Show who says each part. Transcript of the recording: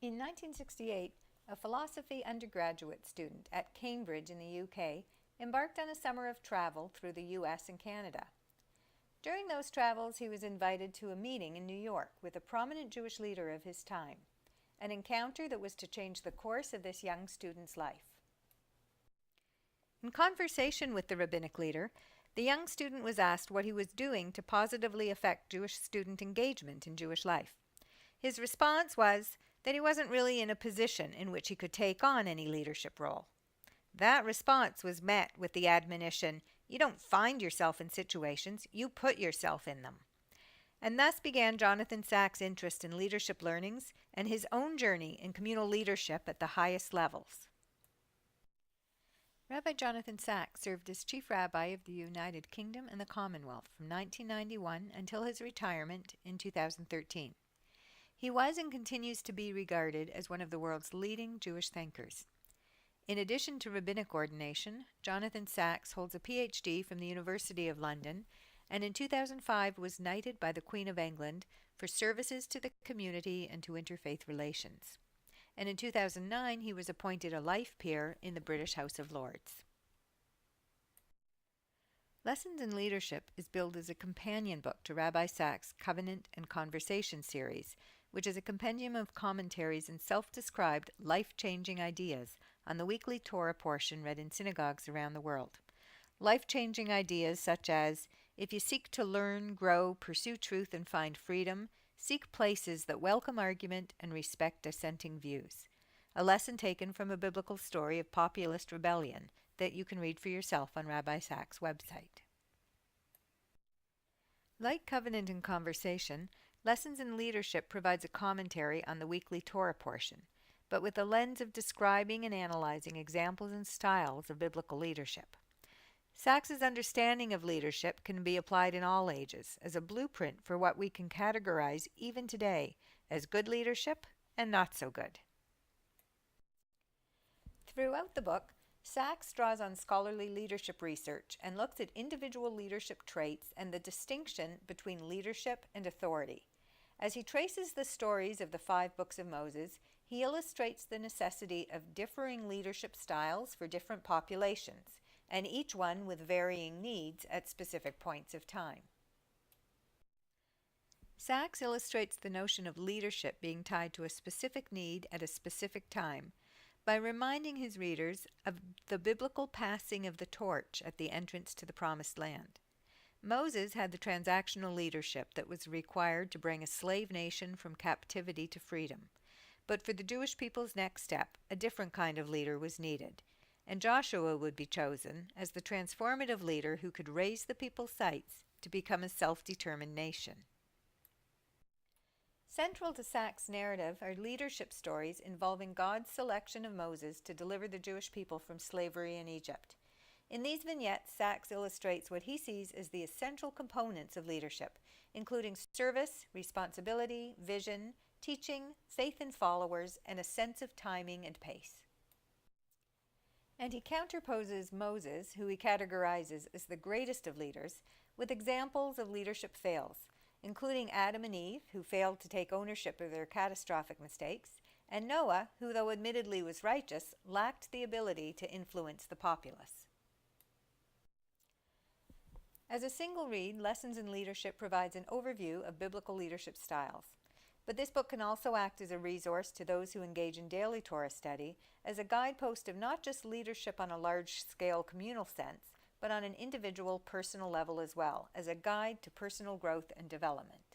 Speaker 1: In 1968, a philosophy undergraduate student at Cambridge in the UK embarked on a summer of travel through the US and Canada. During those travels, he was invited to a meeting in New York with a prominent Jewish leader of his time, an encounter that was to change the course of this young student's life. In conversation with the rabbinic leader, the young student was asked what he was doing to positively affect Jewish student engagement in Jewish life. His response was that he wasn't really in a position in which he could take on any leadership role. That response was met with the admonition, "You don't find yourself in situations, you put yourself in them." And thus began Jonathan Sacks' interest in leadership learnings and his own journey in communal leadership at the highest levels. Rabbi Jonathan Sacks served as Chief Rabbi of the United Kingdom and the Commonwealth from 1991 until his retirement in 2013. He was and continues to be regarded as one of the world's leading Jewish thinkers. In addition to rabbinic ordination, Jonathan Sacks holds a PhD from the University of London and in 2005 was knighted by the Queen of England for services to the community and to interfaith relations. And in 2009 he was appointed a life peer in the British House of Lords. Lessons in Leadership is billed as a companion book to Rabbi Sacks' Covenant and Conversation series, which is a compendium of commentaries and self-described life-changing ideas on the weekly Torah portion read in synagogues around the world. Life-changing ideas such as, if you seek to learn, grow, pursue truth, and find freedom, seek places that welcome argument and respect dissenting views. A lesson taken from a biblical story of populist rebellion that you can read for yourself on Rabbi Sacks' website. Like Covenant and Conversation, Lessons in Leadership provides a commentary on the weekly Torah portion, but with a lens of describing and analyzing examples and styles of biblical leadership. Sacks' understanding of leadership can be applied in all ages as a blueprint for what we can categorize even today as good leadership and not so good. Throughout the book, Sacks draws on scholarly leadership research and looks at individual leadership traits and the distinction between leadership and authority. As he traces the stories of the 5 books of Moses, he illustrates the necessity of differing leadership styles for different populations, and each one with varying needs at specific points of time. Sacks illustrates the notion of leadership being tied to a specific need at a specific time by reminding his readers of the biblical passing of the torch at the entrance to the Promised Land. Moses had the transactional leadership that was required to bring a slave nation from captivity to freedom. But for the Jewish people's next step, a different kind of leader was needed, and Joshua would be chosen as the transformative leader who could raise the people's sights to become a self-determined nation. Central to Sacks' narrative are leadership stories involving God's selection of Moses to deliver the Jewish people from slavery in Egypt. In these vignettes, Sacks illustrates what he sees as the essential components of leadership, including service, responsibility, vision, teaching, faith in followers, and a sense of timing and pace. And he counterposes Moses, who he categorizes as the greatest of leaders, with examples of leadership fails, including Adam and Eve, who failed to take ownership of their catastrophic mistakes, and Noah, who though admittedly was righteous, lacked the ability to influence the populace. As a single read, Lessons in Leadership provides an overview of biblical leadership styles. But this book can also act as a resource to those who engage in daily Torah study, as a guidepost of not just leadership on a large-scale communal sense, but on an individual, personal level as well, as a guide to personal growth and development.